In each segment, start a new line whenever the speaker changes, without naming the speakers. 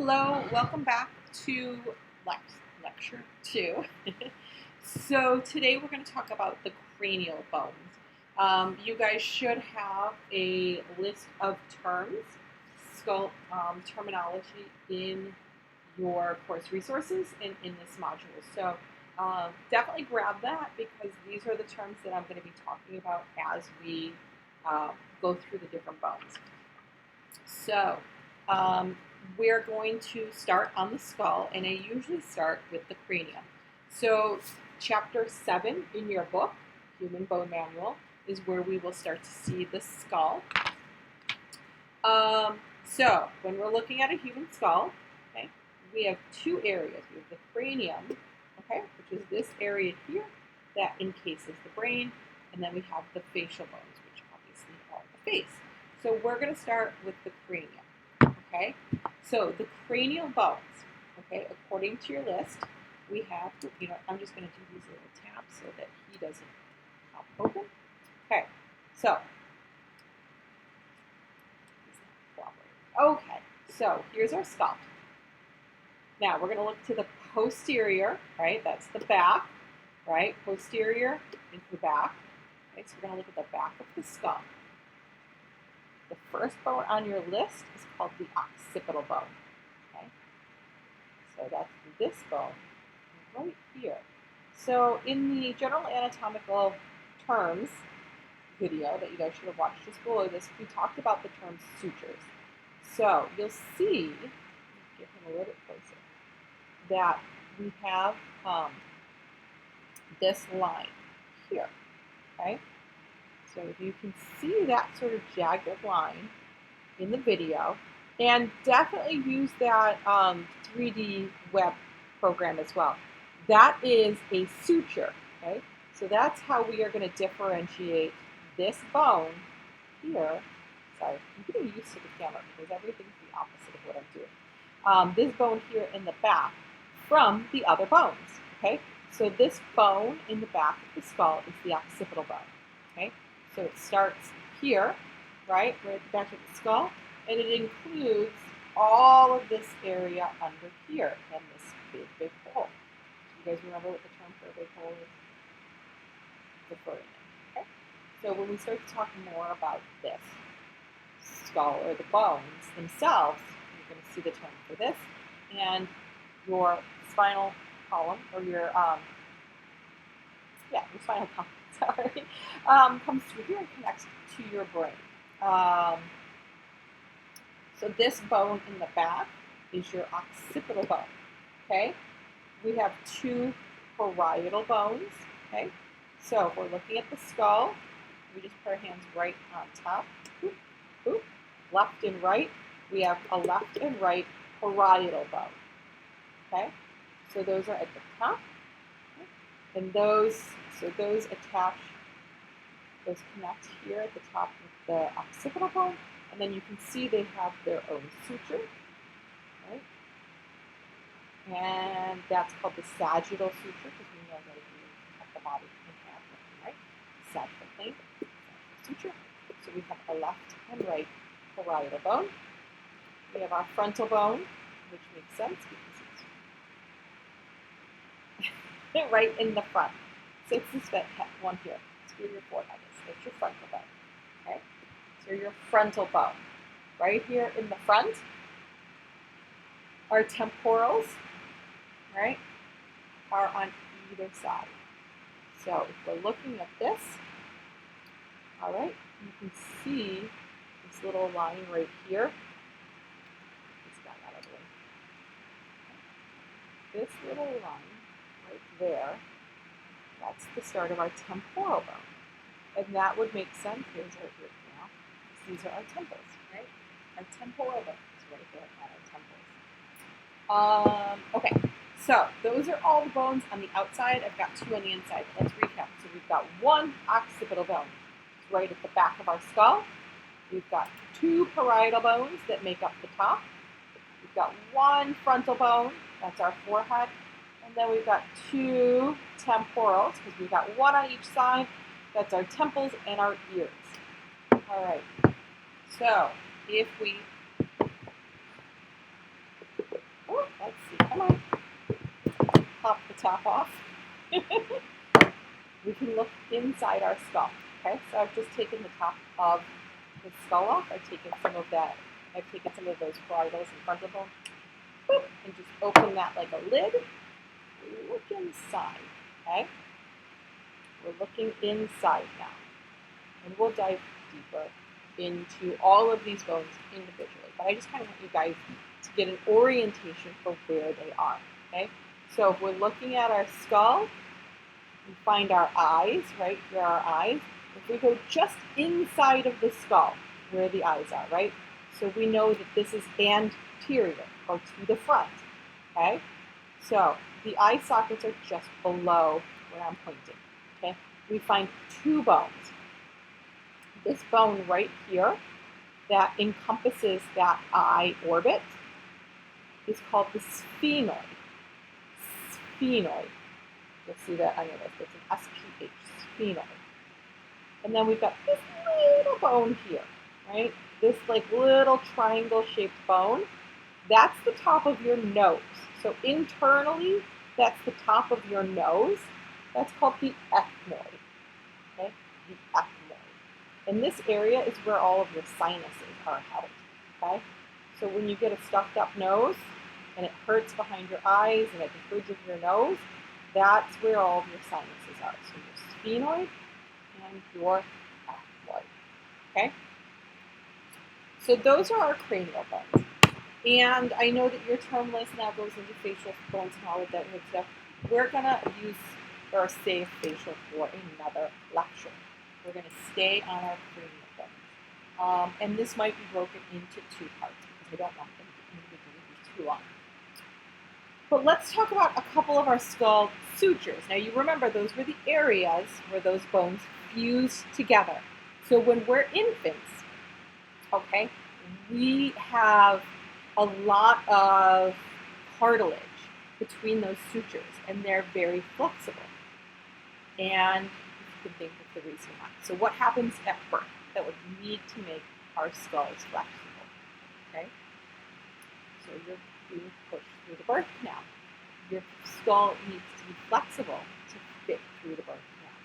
Hello, welcome back to lecture 2. So today we're going to talk about the cranial bones. You guys should have a list of terms, skull terminology in your course resources and in this module. So definitely grab that because these are the terms that I'm going to be talking about as we go through the different bones. So we're going to start on the skull, and I usually start with the cranium. So chapter 7 in your book, Human Bone Manual, is where we will start to see the skull. So when we're looking at a human skull, okay, we have two areas. We have the cranium, okay, which is this area here that encases the brain, and then we have the facial bones, which obviously are the face. So we're going to start with the cranium. Okay, so the cranial bones, okay, according to your list, we have, I'm just going to do these little tabs so that he doesn't pop open. Okay, so, okay, so here's our skull. Now we're going to look to the posterior, right, that's the back, right, posterior into the back. Okay, so we're going to look at the back of the skull. The first bone on your list is called the occipital bone. Okay, so that's this bone right here. So in the general anatomical terms video that you guys should have watched just below this, we talked about the term sutures. So you'll see, get him a little bit closer, that we have this line here. Okay. So you can see that sort of jagged line in the video, and definitely use that 3D web program as well. That is a suture, okay? So that's how we are going to differentiate this bone here. Sorry, I'm getting used to the camera because everything's the opposite of what I'm doing. This bone here in the back from the other bones, okay? So this bone in the back of the skull is the occipital bone, okay? So it starts here, right at the back of the skull, and it includes all of this area under here and this big hole. Do you guys remember what the term for a big hole is? The foramen. Okay? So when we start to talk more about this skull or the bones themselves, you're going to see the term for this, and your spinal column or your spinal column. Sorry, comes through here and connects to your brain. So this bone in the back is your occipital bone, okay? We have two parietal bones, okay? So if we're looking at the skull, we just put our hands right on top, boop, boop, left and right. We have a left and right parietal bone, okay? So those are at the top, okay? And those attach, those connect here at the top of the occipital bone, and then you can see they have their own suture, right? And that's called the sagittal suture because we know that if you cut the body in half, right? Sagittal plane, sagittal suture. So we have a left and right parietal bone. We have our frontal bone, which makes sense because it's right in the front. So it's this one here. It's where your forehead is. That's your frontal bone. Okay? So your frontal bone. Right here in the front. Our temporals, right, are on either side. So if we're looking at this, all right, you can see this little line right here. This guy out of the way. This little line right there, that's the start of our temporal bone. And that would make sense. Here's our root canal. These are our temples, right? Our temporal bone is right there at our temples. Okay, so those are all the bones on the outside. I've got two on the inside. Let's recap. So we've got one occipital bone. It's right at the back of our skull. We've got two parietal bones that make up the top. We've got one frontal bone. That's our forehead. And then we've got two temporals, because we've got one on each side. That's our temples and our ears. All right. So if we top off. We can look inside our skull. Okay, so I've just taken the top of the skull off. I've taken some of those parietals and frontal bone, boop, and just open that like a lid. Look inside. Okay, we're looking inside now, and we'll dive deeper into all of these bones individually. But I just kind of want you guys to get an orientation for where they are. Okay, so if we're looking at our skull, we find our eyes, right? Here are our eyes. If we go just inside of the skull, where the eyes are, right? So we know that this is anterior, or to the front, okay? So the eye sockets are just below where I'm pointing, okay? We find two bones. This bone right here that encompasses that eye orbit is called the sphenoid. Sphenoid. You'll see that on your list. It's an SPH, sphenoid. And then we've got this little bone here, right? This like little triangle-shaped bone. That's the top of your nose. So internally, that's the top of your nose. That's called the ethmoid, okay? The ethmoid. And this area is where all of your sinuses are held, okay? So when you get a stuffed up nose and it hurts behind your eyes and at the bridge of your nose, that's where all of your sinuses are. So your sphenoid and your ethmoid, okay? So those are our cranial bones. And I know that your term list now goes into facial bones and all of that good stuff. We're going to use or save facial for another lecture. We're going to stay on our cranial bones. And this might be broken into two parts because I don't want them to individually be too long. But let's talk about a couple of our skull sutures. Now you remember those were the areas where those bones fuse together. So when we're infants, okay, we have a lot of cartilage between those sutures, and they're very flexible. And you can think of the reason why. So what happens at birth that would need to make our skulls flexible? Okay, so you're being pushed through the birth canal. Your skull needs to be flexible to fit through the birth canal.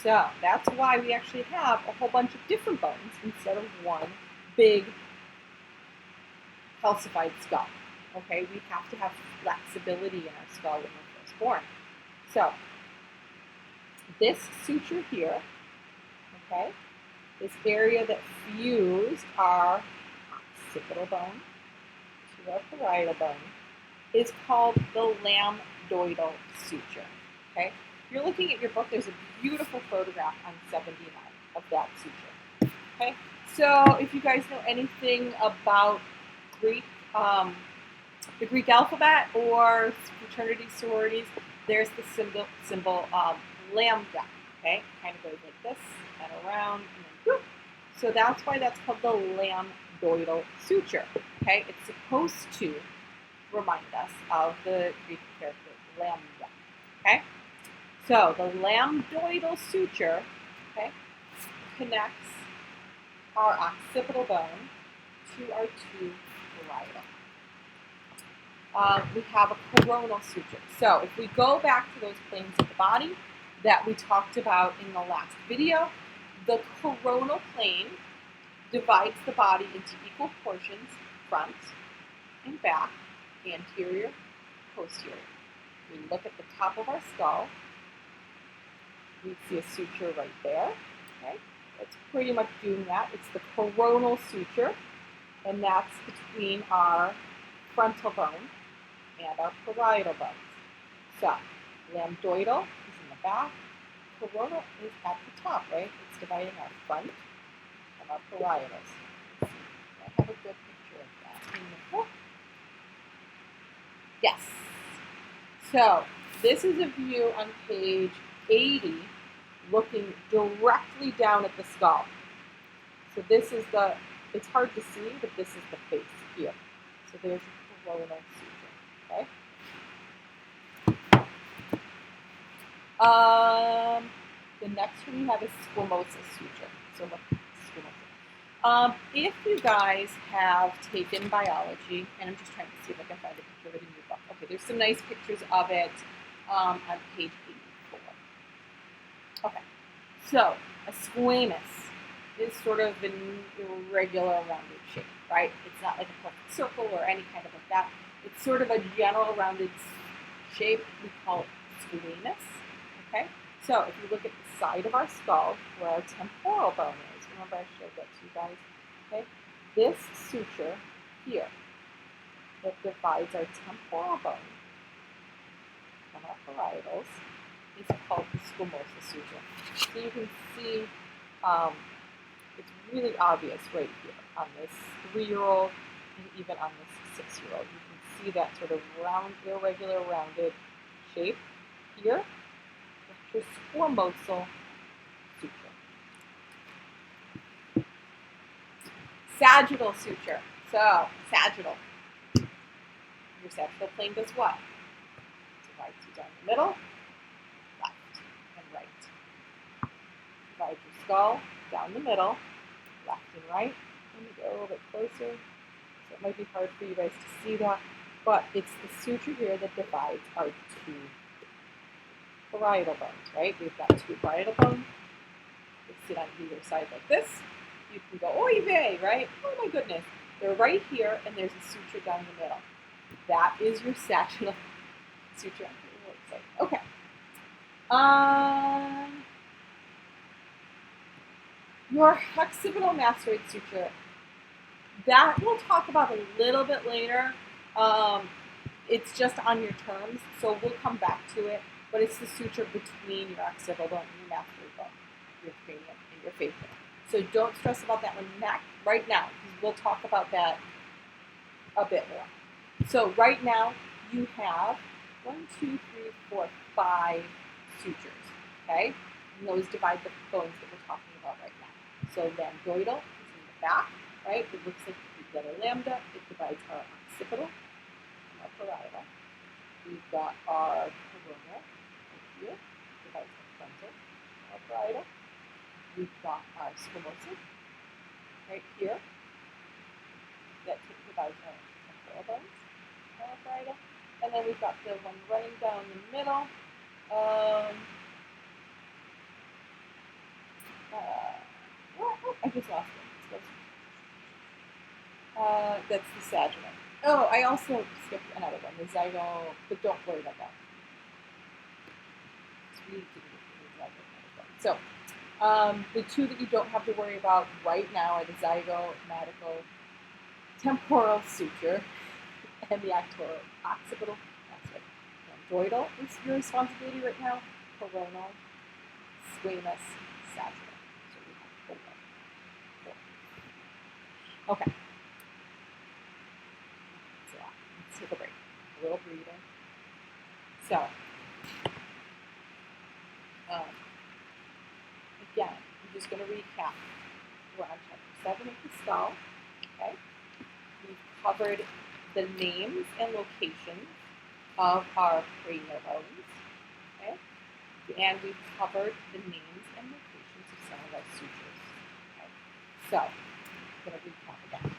So that's why we actually have a whole bunch of different bones instead of one big calcified skull. Okay, we have to have flexibility in our skull when we're first born. So this suture here, okay, this area that fused our occipital bone to our parietal bone is called the lambdoidal suture. Okay, if you're looking at your book, there's a beautiful photograph on 79 of that suture. Okay, so if you guys know anything about Greek, the Greek alphabet or fraternity sororities, there's the symbol lambda. Okay, kind of goes like this and around, and then whoop. So that's why that's called the lambdoidal suture. Okay, it's supposed to remind us of the Greek character lambda. Okay, so the lambdoidal suture, okay, connects our occipital bone to our two parietal. We have a coronal suture. So if we go back to those planes of the body that we talked about in the last video, the coronal plane divides the body into equal portions, front and back, anterior, posterior. We look at the top of our skull. We see a suture right there. Okay, it's pretty much doing that. It's the coronal suture, and that's between our frontal bone and our parietal bones. So, lambdoidal is in the back. Coronal is at the top, right? It's dividing our front and our parietals. Let's see. I have a good picture of that in the book. Yes. So, this is a view on page 80 looking directly down at the skull. So this is it's hard to see, but this is the face here. So there's a coronal suture, okay? The next one we have is squamosal suture. So look, squamosal. If you guys have taken biology, and I'm just trying to see if I can find a picture of it in your book. Okay, there's some nice pictures of it. on page 84. Okay, so a squamous is sort of an irregular rounded shape, right? It's not like a perfect circle or any kind of like that. It's sort of a general rounded shape. We call it squamous, okay? So if you look at the side of our skull where our temporal bone is, remember I showed that to you guys, okay? This suture here that divides our temporal bone from our parietals is called the squamous suture. So you can see it's really obvious right here on this 3-year-old and even on this 6-year-old. You can see that sort of round, irregular, rounded shape here. That's your squamosal suture. Sagittal suture. So, sagittal. Your sagittal plane does what? Divides you down the middle, left and right. Divide your skull down the middle, left and right. Let me go a little bit closer. So it might be hard for you guys to see that, but it's the suture here that divides our two parietal bones, right? We've got two parietal bones. They sit on either side like this. You can go, oy vey, right? Oh my goodness. They're right here, and there's a suture down the middle. That is your sagittal suture. Okay. Your occipital mastoid suture, that we'll talk about a little bit later. It's just on your terms, so we'll come back to it. But it's the suture between your occipital bone and your mastoid bone, your cranium and your facial. So don't stress about that one right now, because we'll talk about that a bit more. So right now, you have 1, 2, 3, 4, 5 sutures, okay? And those divide the bones that we're talking about right now. So lambdoidal is in the back, right? It looks like the letter lambda. It divides our occipital and our parietal. We've got our coronal right here, divides our frontal and our parietal. We've got our squamosal right here, that divides our temporal bones and our parietal. And then we've got the one running down the middle. I just lost it. That's the sagittal. Oh, I also skipped another one, the zygo, but don't worry about that. So, the two that you don't have to worry about right now are the zygomatical temporal suture and the occipital mastoid. Lambdoidal is your responsibility right now. Coronal, squamous, sagittal. So we have 4. Okay. So let's take a break. A little breather. So, again, I'm just going to recap. We're on chapter 7 of the skull. Okay. We've covered the names and locations of our cranial bones. Okay. And we've covered the names and locations of some of our sutures. Okay. So, I'm going to recap again.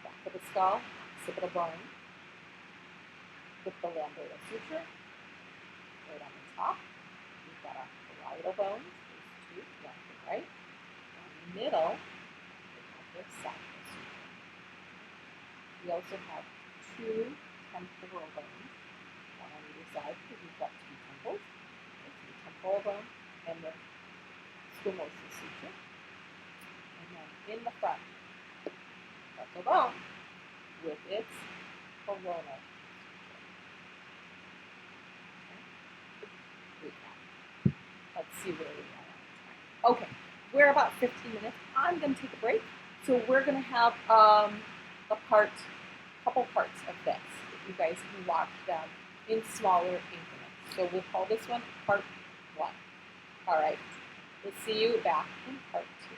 Back of the skull, occipital bone, with the lambdoidal suture. Right on the top, we've got our parietal bones, those two, left and right. In the middle, we have the sagittal suture. We also have 2 temporal bones, one on either side, because we've got 2 temples. There's the temporal bone and the squamosal suture. And then in the front, frontal bone with its coronal suture. Let's see where we are. Okay, we're about 15 minutes. I'm going to take a break. So we're going to have a couple parts of this that you guys can watch them in smaller increments. So we'll call this one part 1. All right, we'll see you back in part 2.